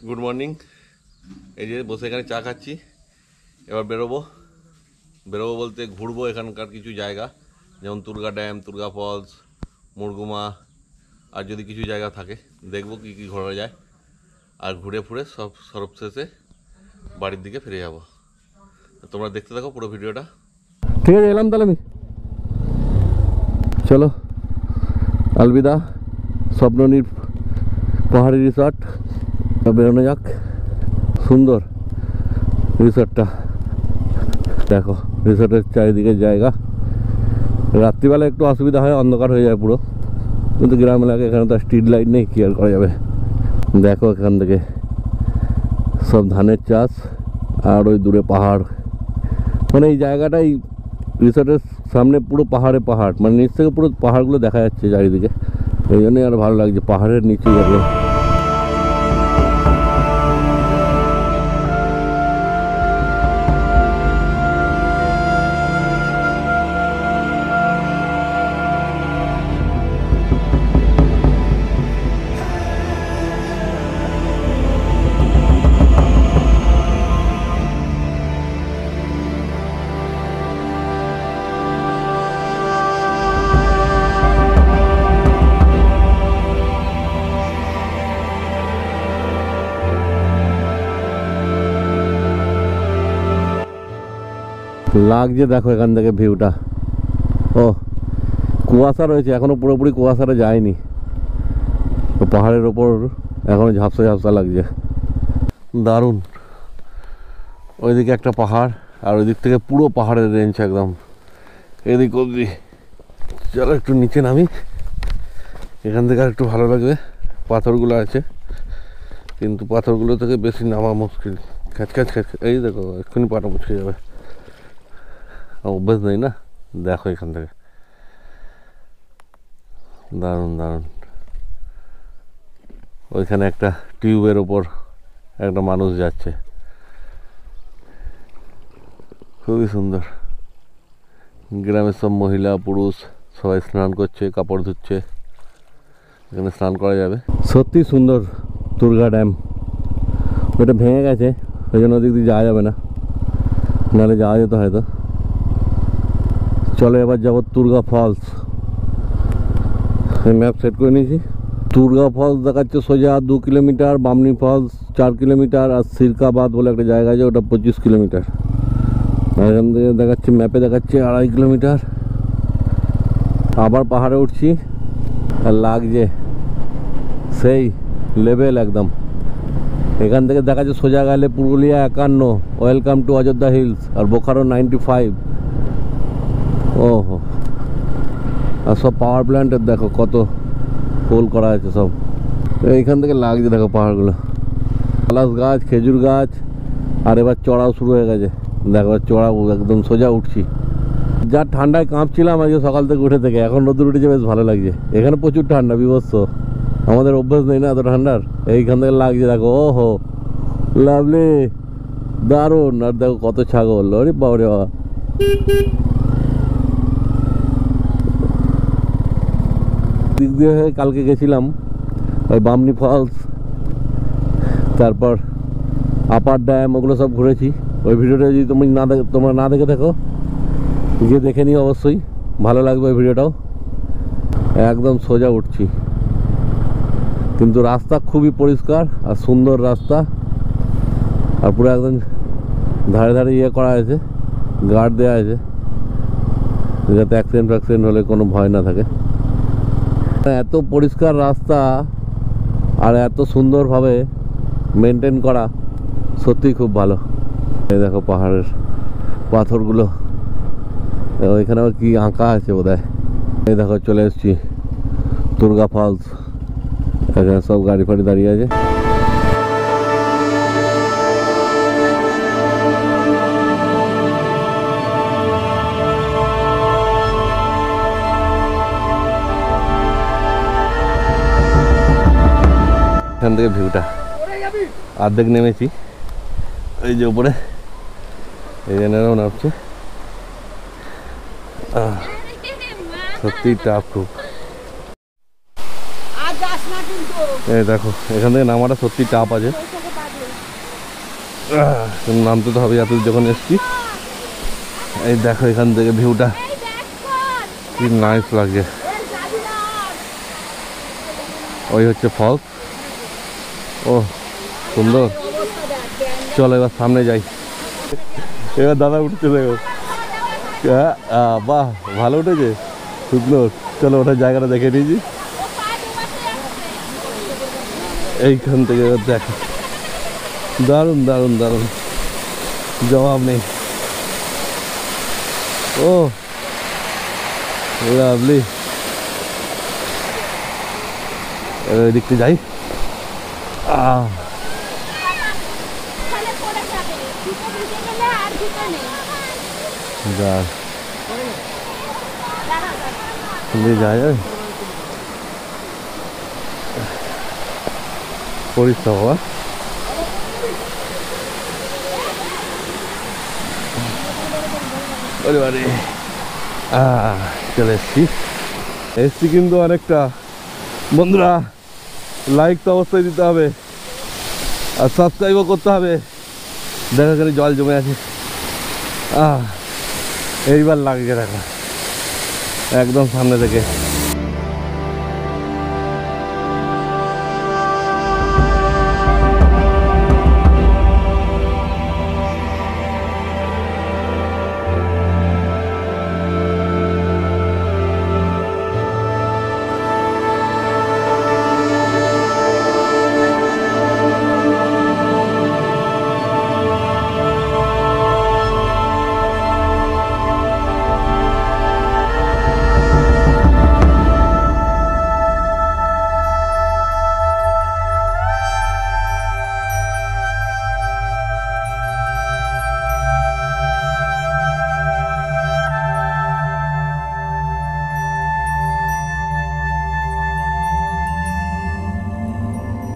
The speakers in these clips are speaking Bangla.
Good morning. এই যে বসে এখানে চা খাচ্ছি। এবার বেরোবো বলতে ঘুরবো এখানকার কিছু জায়গা, যেমন তুর্গা ড্যাম, তুর্গা ফলস, মুরগুমা, আর যদি কিছু জায়গা থাকে দেখবো কী কী ঘোরা যায়। আর ঘুরে ফুরে সর্বশেষে বাড়ির দিকে ফিরে যাব। তোমরা দেখতে থাকো পুরো ভিডিওটা। ঠিক আছে, এলাম তাহলে আমি। চলো, আলবিদা স্বপ্ননীর পাহাড়ি রিসর্ট। বেরোনো যাক। সুন্দর রিসর্টটা, দেখো রিসর্টের চারিদিকে জায়গা। রাত্রিবেলা একটু অসুবিধা হয়, অন্ধকার হয়ে যায় পুরো, কিন্তু গ্রাম এলাকায় এখানে তো স্ট্রিট লাইট নেই, কি আর করা যাবে। দেখো এখান থেকে সব ধানের চাষ আর ওই দূরে পাহাড়। মানে এই জায়গাটাই রিসর্টের সামনে পুরো পাহাড়ে পাহাড়, মানে নিচ থেকে পুরো পাহাড়গুলো দেখা যাচ্ছে চারিদিকে। এই জন্যই আর ভালো লাগছে, পাহাড়ের নিচে যাবে। লাগছে দেখো এখান থেকে ভিউটা। ও কুয়াশা রয়েছে, এখনো পুরোপুরি কুয়াশাটা যায়নি, তো পাহাড়ের ওপর এখনো ঝাপসা ঝাপসা লাগছে। দারুণ। ওইদিকে একটা পাহাড়, আর ওই দিক থেকে পুরো পাহাড়ের রেঞ্জ একদম এদিক অবধি। চলো একটু নিচে নামি, এখান থেকে আর একটু ভালো লাগবে। পাথরগুলো আছে, কিন্তু পাথরগুলো থেকে বেশি নামা মুশকিল। খ্যাচ খ্যাচ খ্যাচ, এই দেখো এক্ষুনি পাটা মুচকে যাবে, অভ্যাস নেই না। দেখো এখান থেকে দারুণ দারুণ। ওইখানে একটা টিউবের ওপর একটা মানুষ যাচ্ছে, খুবই সুন্দর। গ্রামের সব মহিলা পুরুষ সবাই স্নান করছে, কাপড় ধুচ্ছে, এখানে স্নান করা যাবে। সত্যি সুন্দর তুর্গা ড্যাম। ওটা ভেঙে গেছে, ওই জন্য ওদিক দিয়ে যাওয়া যাবে না, নাহলে যাওয়া যেত হয়তো। চলো এবার যাবো তুর্গা ফলস। ম্যাপ সেট করে নিয়েছি। তুর্গা ফলস দেখাচ্ছে সোজা 2 কিলোমিটার, বামনি ফলস 4 কিলোমিটার, আর সিরকাবাদ বলে একটা জায়গা আছে, ওটা 25 কিলোমিটার। এখান থেকে দেখাচ্ছে, ম্যাপে দেখাচ্ছে 2.5 কিলোমিটার। আবার পাহাড়ে উঠছি, আর লাগছে সেই লেভেল একদম। এখান থেকে দেখাচ্ছে সোজা গেলে Purulia 51, welcome to Ayodhya hills, আর বোকারো 95। ওহো, আর সব পাওয়ার প্ল্যান্টের দেখো কত পোল করা আছে সব। এইখান থেকে লাগছে দেখো পাহাড়গুলো, পলাশ গাছ, খেজুর গাছ। আর এবার চড়াও শুরু হয়ে গেছে, দেখো চড়াও একদম সোজা উঠছি। যা ঠান্ডায় কাঁপছিলাম আজকে সকাল থেকে উঠে থেকে, এখন রোদ উঠেছে, বেশ ভালো লাগছে। এখানে প্রচুর ঠান্ডা, বিভৎস, আমাদের অভ্যাস নেই না এত ঠান্ডার। এইখান থেকে লাগছে দেখো, ওহো লাভলি, দারুণ। আর দেখো কত ছাগল, আরে বাবারে বাবা। দিক দিয়ে কালকে গেছিলাম ওই বামনি ফলস, তারপর আপার ড্যাম, ওগুলো সব ঘুরেছি। ওই ভিডিওটা যদি তোমরা না দেখে থাকো, গিয়ে দেখে নিও, অবশ্যই ভালো লাগবে ওই ভিডিওটাও। একদম সোজা উঠছি, কিন্তু রাস্তা খুবই পরিষ্কার আর সুন্দর রাস্তা। আর পুরো একদম ধারে ধারে ইয়ে করা আছে, গার্ড দেওয়া আছে, যাতে অ্যাক্সিডেন্ট হলে কোনো ভয় না থাকে। এত পরিষ্কার রাস্তা আর এত সুন্দরভাবে মেনটেন করা, সত্যিই খুব ভালো। এই দেখো পাহাড়ের পাথরগুলো, এখানে আবার কি আঁকা আছে বোধহয়। এই দেখো চলে এসেছি তুর্গা ফলস। এখানে সব গাড়ি ফাড়ি দাঁড়িয়ে আছে। এখান থেকে ভিউটা অর্ধেক নেমেছি, এই যে উপরে এই জেনারেও নামছে। সত্যি টাফ খুব। এই দেখো এখান থেকে নামাটা সত্যি টাফ আছে। নামতে তো হবে এত যখন এসছি। এই দেখো এখান থেকে ভিউটা কি নাইস লাগছে। ওই হচ্ছে ফলস। ও সুন্দর। চলো এবার সামনে যাই। এবার দাদা উঠছে দেখো। বাহ ভালো উঠেছে, সুন্দর। চলো ওটার জায়গাটা দেখে নিয়েছি এইখান থেকে। দেখো দারুণ দারুণ দারুণ, জবাব নেই। ও লাভলি। এদিকতে যাই। যায় পরিস বাবা। চলে এসছি কিন্তু অনেকটা। বন্ধুরা লাইক তো অবশ্যই দিতে হবে আর সাবস্ক্রাইবও করতে হবে। দেখা গেলে জল জমে আছে। এইবার লাগছে দেখা একদম সামনে থেকে।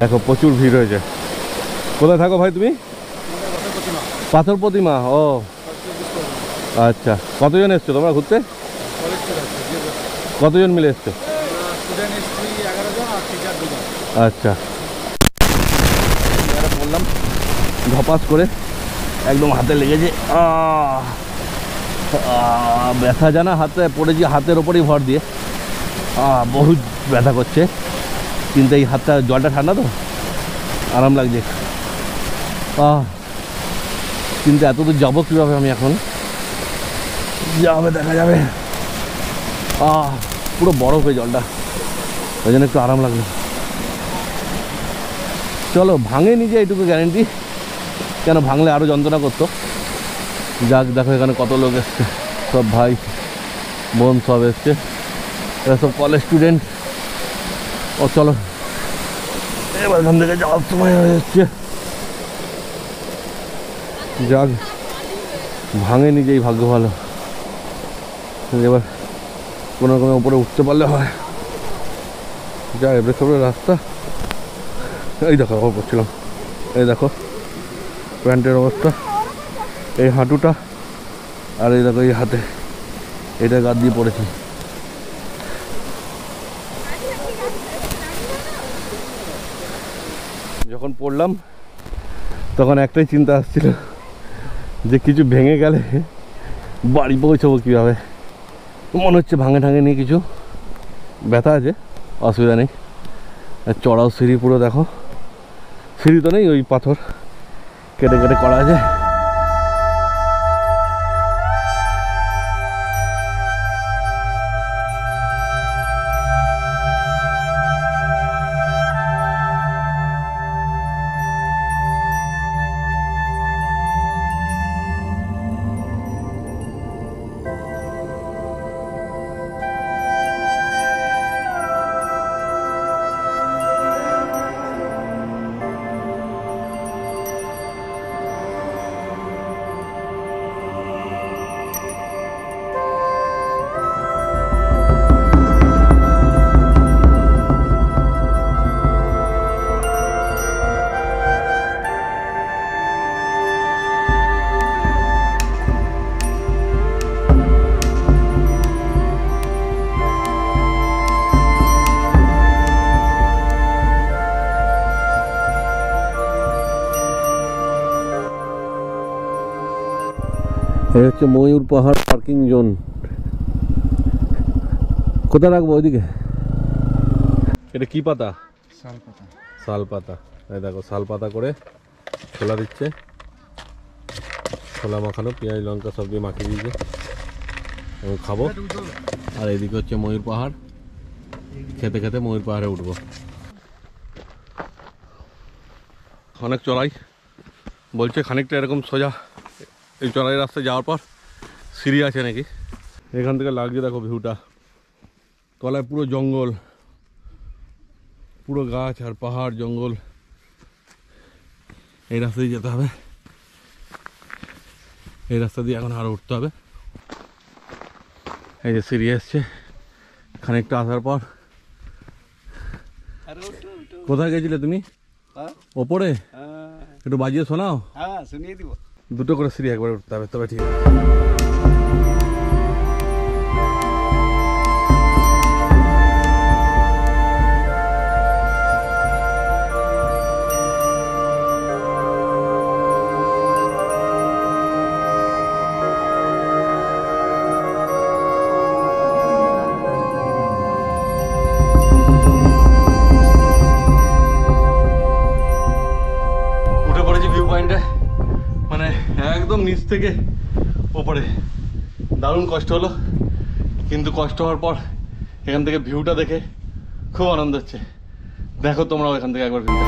দেখো প্রচুর ভিড় হয়েছে। কোথায় থাকো ভাই তুমি? পাথর প্রতিমা। ও আচ্ছা, কতজন এসছো তোমরা ঘুরতে? কতজন মিলে এসছো? আচ্ছা, বললাম ধপাস করে একদম হাতে লেগেছে। ব্যথা জানা, হাতে পড়েছি, হাতের ওপরেই ভর দিয়ে। বহু ব্যথা করছে, কিন্তু এই হাতটা জলটা ঠান্ডা তো আরাম লাগছে। কিন্তু এত দূর যাবো কীভাবে আমি এখন? যাবে দেখা যাবে। পুরো বরফ হয়ে জলটা, ওই জন্য একটু আরাম লাগলো। চলো ভাঙেনি যে এইটুকু গ্যারেন্টি, কেন ভাঙলে আরও যন্ত্রণা করতো। যাক দেখো এখানে কত লোক এসছে, সব ভাই বোন সব এসছে, এরা সব কলেজ স্টুডেন্ট। ও চলো এবার এখান থেকে যাওয়ার সময় হয়ে যাচ্ছে। যাক ভাঙেনি যেই ভাগ্য ভালো। এবার কোনো রকমের উপরে উঠতে পারলে হয়। যা এবার সব রাস্তা। এই দেখো আবার পড়ছিলাম। এই দেখো প্যান্টের অবস্থা, এই হাঁটুটা, আর এই দেখো এই হাতে, এটা গাদ দিয়ে পড়েছি। যখন পড়লাম তখন একটাই চিন্তা আসছিল যে কিছু ভেঙে গেলে বাড়ি পৌঁছাবো কীভাবে। মনে হচ্ছে ভাঙে ঠাঙে নেই, কিছু ব্যথা আছে, অসুবিধা নেই। আর চড়াও সিঁড়ি পুরো দেখো, সিঁড়ি তো নেই, ওই পাথর কেটে কেটে করা আছে। এই হচ্ছে ময়ূর পাহাড় পার্কিং জোন। কোথায় রাখবো? ওইদিকে। এটা কি পাতা? শাল পাতা। শাল পাতা। এই দেখো শাল পাতা করে ছোলা দিচ্ছে, ছোলা মাখানো, পেঁয়াজ লঙ্কা সব দিয়ে মাখিয়ে দিয়েছে, এবং খাবো। আর এদিকে হচ্ছে ময়ূর পাহাড়, খেতে খেতে ময়ূর পাহাড়ে উঠবো। অনেক চড়াই, বলছে খানিকটা এরকম সোজা এই চড়াই রাস্তায় যাওয়ার পর সিঁড়ি আছে নাকি। এখান থেকে লাগছে দেখো ভিউটা, তলায় পুরো জঙ্গল, পুরো গাছ আর পাহাড় জঙ্গল। এই রাস্তা দিয়ে যেতে হবে, এই রাস্তা দিয়ে এখন আরো উঠতে হবে। এই যে সিঁড়ি এসছে, খানিকটা আসার পর। কোথায় গেছিলে তুমি? ওপরে একটু বাজিয়ে শোনাও। হ্যাঁ, শুনিয়ে দিব। দুটো করে সিঁড়ি একবার উঠতে হবে, তবে ঠিক আছে। মানে একদম নিচ থেকে ওপরে দারুণ কষ্ট হলো, কিন্তু কষ্ট হওয়ার পর এখান থেকে ভিউটা দেখে খুব আনন্দ হচ্ছে। দেখো তোমরাও এখান থেকে একবার ভিউটা।